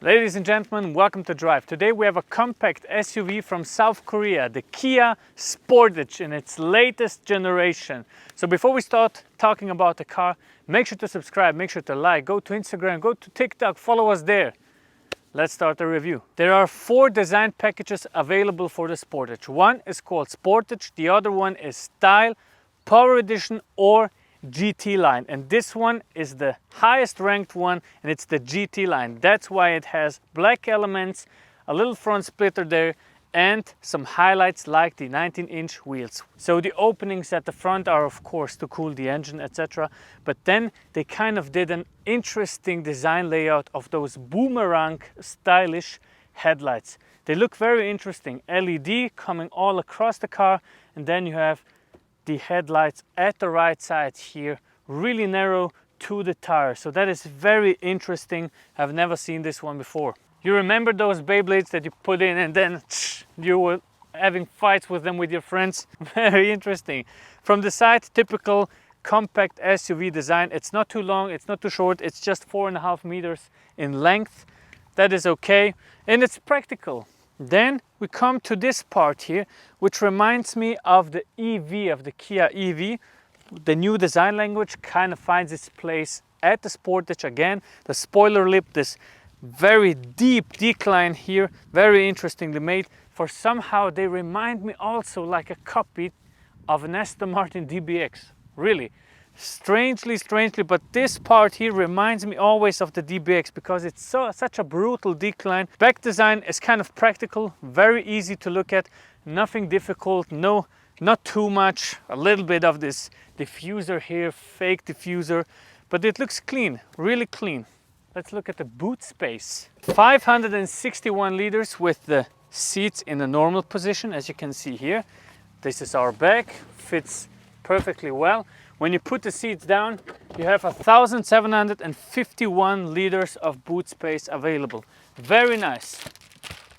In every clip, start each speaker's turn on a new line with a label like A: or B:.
A: Ladies and gentlemen, welcome to Drive. Today we have a compact SUV from South Korea, the Kia Sportage in its latest generation. So before we start talking about the car, make sure to subscribe, make sure to like, go to Instagram, go to TikTok, follow us there. Let's start the review. There are 4 design packages available for the Sportage. One is called Sportage, the other one is Style, Power Edition or GT Line, and this one is the highest ranked one, and it's the GT Line. That's why it has black elements, a little front splitter there, and some highlights like the 19-inch wheels. So the openings at the front are of course to cool the engine, etc. But then they kind of did an interesting design layout of those boomerang stylish headlights. They look very interesting. LED coming all across the car, and then you have the headlights at the right side here, really narrow to the tire. So that is very interesting. I've never seen this one before. You remember those Beyblades that you put in and then you were having fights with them with your friends? Very interesting. From the side, typical compact SUV design. It's not too long, it's not too short, it's just 4.5 meters in length. That is okay, and it's practical. Then we come to this part here, which reminds me of the EV, of the Kia EV. The new design language kind of finds its place at the Sportage again. The spoiler lip, this very deep decline here, very interestingly made. For somehow they remind me also like a copy of an Aston Martin DBX. Really. Strangely, but this part here reminds me always of the DBX because it's such a brutal decline. Back design is kind of practical, very easy to look at, nothing difficult, no, not too much. A little bit of this diffuser here, fake diffuser, but it looks clean, really clean. Let's look at the boot space. 561 liters with the seats in the normal position, as you can see here. This is our back, fits perfectly well. When you put the seats down, you have 1,751 liters of boot space available. Very nice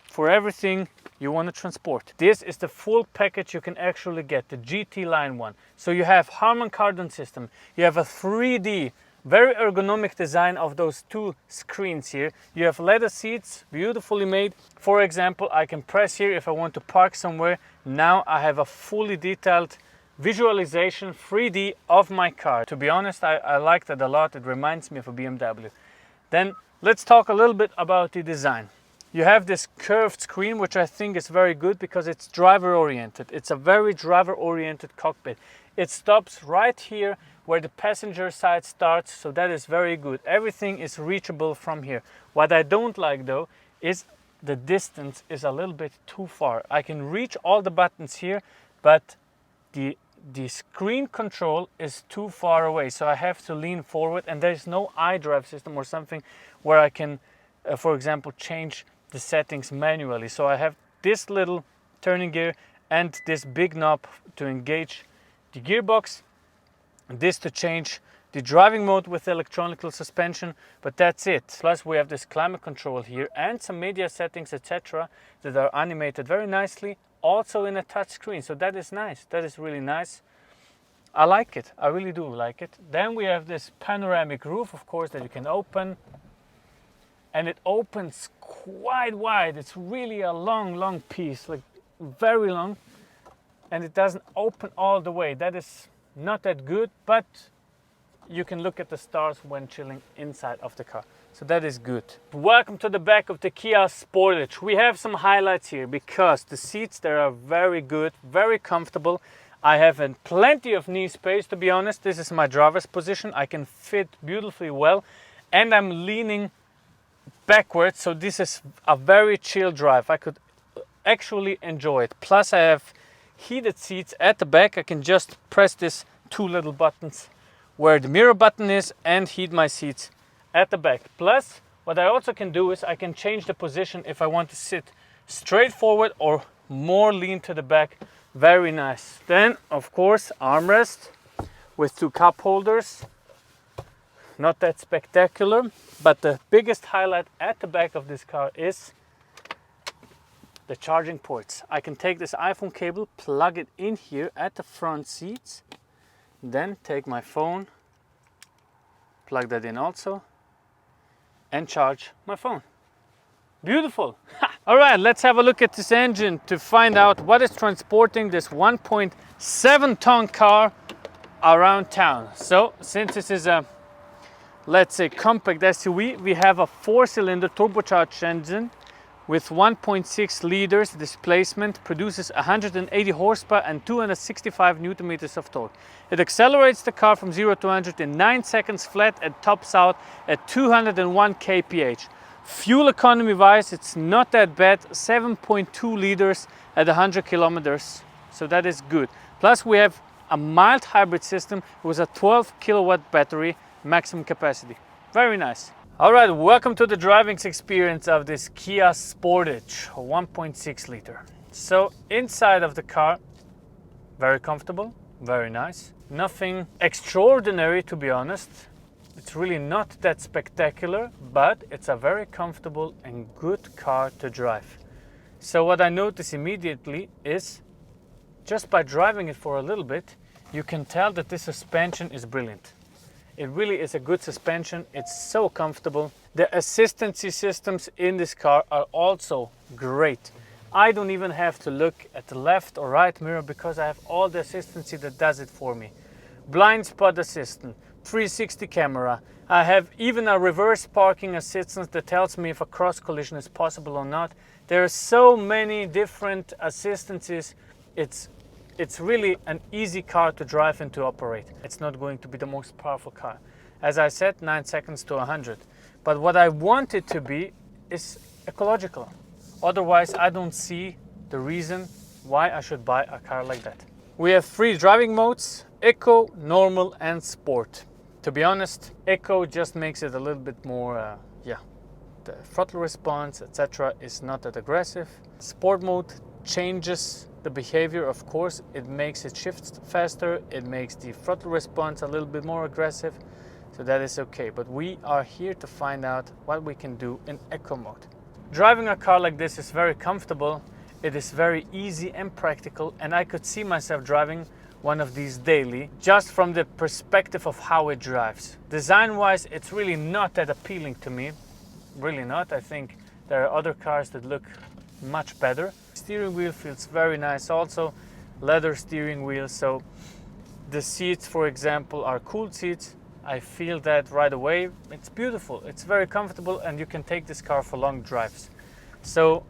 A: for everything you want to transport. This is the full package you can actually get, the GT Line one. So you have Harman Kardon system, you have a 3D, very ergonomic design of those 2 screens here. You have leather seats, beautifully made. For example, I can press here if I want to park somewhere. Now I have a fully detailed visualization 3D of my car. To be honest, I like that a lot. It reminds me of a BMW. Then let's talk a little bit about the design. You have this curved screen, which I think is very good because it's driver oriented. It's a very driver oriented cockpit. It stops right here where the passenger side starts, so that is very good. Everything is reachable from here. What I don't like though is the distance is a little bit too far. I can reach all the buttons here, but the screen control is too far away, so I have to lean forward, and there's no iDrive system or something where I can, for example, change the settings manually. So I have this little turning gear and this big knob to engage the gearbox, and this to change the driving mode with electronic suspension, but that's it. Plus we have this climate control here and some media settings, etc., that are animated very nicely, also in a touch screen. So that is nice, that is really nice. I like it, I really do like it. Then we have this panoramic roof, of course, that you can open, and it opens quite wide. It's really a long piece, like very long, and it doesn't open all the way. That is not that good, but you can look at the stars when chilling inside of the car. So that is good. Welcome to the back of the Kia Sportage. We have some highlights here because the seats there are very good, very comfortable. I have plenty of knee space, to be honest. This is my driver's position. I can fit beautifully well, and I'm leaning backwards, so this is a very chill drive. I could actually enjoy it. Plus I have heated seats at the back. I can just press these 2 little buttons where the mirror button is and heat my seats at the back. Plus what I also can do is I can change the position if I want to sit straight forward or more lean to the back. Very nice. Then of course armrest with 2 cup holders. Not that spectacular, but the biggest highlight at the back of this car is the charging ports. I can take this iPhone cable, plug it in here at the front seats, then take my phone, plug that in also, and charge my phone. Beautiful. All right, let's have a look at this engine to find out what is transporting this 1.7 ton car around town. So since this is a, let's say, compact SUV, we have a 4-cylinder turbocharged engine with 1.6 liters displacement, produces 180 horsepower and 265 newton meters of torque. It accelerates the car from 0 to 100 in 9 seconds flat and tops out at 201 kph. Fuel economy wise, it's not that bad, 7.2 liters at 100 kilometers, so that is good. Plus we have a mild hybrid system with a 12 kilowatt battery maximum capacity. Very nice. All right, welcome to the driving experience of this Kia Sportage 1.6 liter. So inside of the car, very comfortable, very nice. Nothing extraordinary, to be honest. It's really not that spectacular, but it's a very comfortable and good car to drive. So what I notice immediately is, just by driving it for a little bit, you can tell that this suspension is brilliant. It really is a good suspension. It's so comfortable. The assistancy systems in this car are also great. I don't even have to look at the left or right mirror because I have all the assistancy that does it for me. Blind spot assistant, 360 camera. I have even a reverse parking assistant that tells me if a cross collision is possible or not. There are so many different assistances. It's really an easy car to drive and to operate. It's not going to be the most powerful car. As I said, 9 seconds to 100. But what I want it to be is ecological. Otherwise, I don't see the reason why I should buy a car like that. We have 3 driving modes: Eco, Normal and Sport. To be honest, Eco just makes it a little bit more, the throttle response, etc. is not that aggressive. Sport mode changes the behavior, of course. It makes it shift faster, it makes the throttle response a little bit more aggressive, so that is okay. But we are here to find out what we can do in Eco mode. Driving a car like this is very comfortable, it is very easy and practical, and I could see myself driving one of these daily just from the perspective of how it drives. Design wise, it's really not that appealing to me, really not. I think there are other cars that look much better. Steering wheel feels very nice also, leather steering wheel. So the seats, for example, are cooled seats. I feel that right away. It's beautiful, it's very comfortable, and you can take this car for long drives. So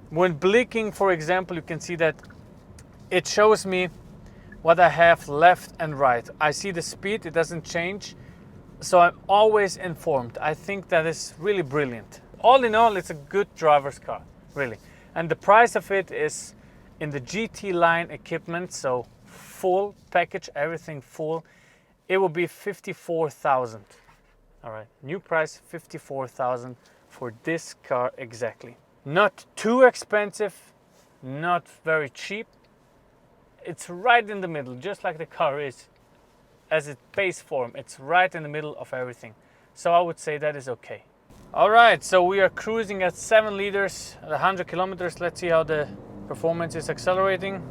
A: when blinking, for example, you can see that it shows me what I have left and right. I see the speed, it doesn't change, so I'm always informed. I think that is really brilliant. All in all, it's a good driver's car, really. And the price of it is in the GT line equipment, so full package, everything full, it will be 54,000. All right, new price 54,000 for this car exactly. Not too expensive, not very cheap. It's right in the middle, just like the car is as its base form. It's right in the middle of everything. So I would say that is okay. All right, so we are cruising at 7 liters at 100 kilometers. Let's see how the performance is accelerating.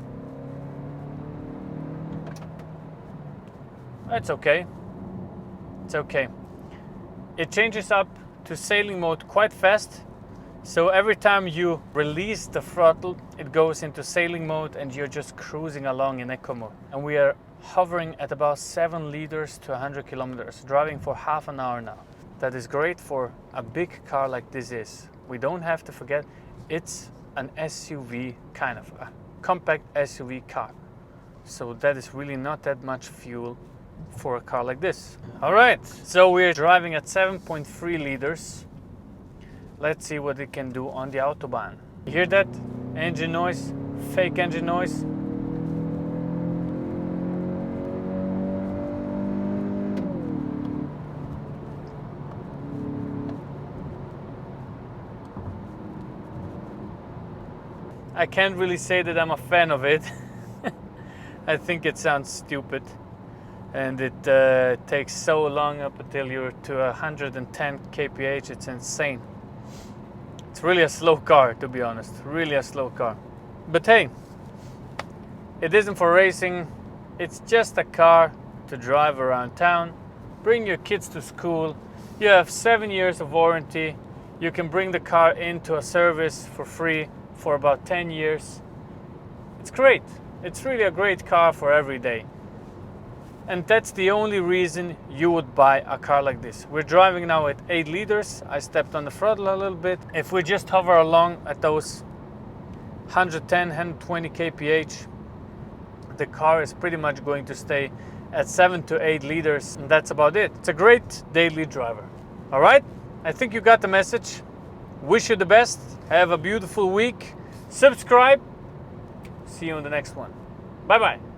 A: It's okay. It's okay. It changes up to sailing mode quite fast. So every time you release the throttle, it goes into sailing mode and you're just cruising along in Eco mode. And we are hovering at about 7 liters to 100 kilometers, driving for half an hour now. That is great for a big car like this is. We don't have to forget, it's an SUV, kind of a compact SUV car. So that is really not that much fuel for a car like this. All right, so we're driving at 7.3 liters. Let's see what it can do on the Autobahn. You hear that? Engine noise, fake engine noise. I can't really say that I'm a fan of it. I think it sounds stupid. And it takes so long up until you're to 110 kph, it's insane. It's really a slow car, to be honest, really a slow car. But hey, it isn't for racing, it's just a car to drive around town, bring your kids to school, you have 7 years of warranty, You can bring the car into a service for free for about 10 years. It's great. It's really a great car for every day. And that's the only reason you would buy a car like this. We're driving now at 8 liters. I stepped on the throttle a little bit. If we just hover along at those 110, 120 kph, the car is pretty much going to stay at 7 to 8 liters, and that's about it. It's a great daily driver. All right, I think you got the message. Wish you the best. Have a beautiful week. Subscribe. See you in the next one. Bye bye.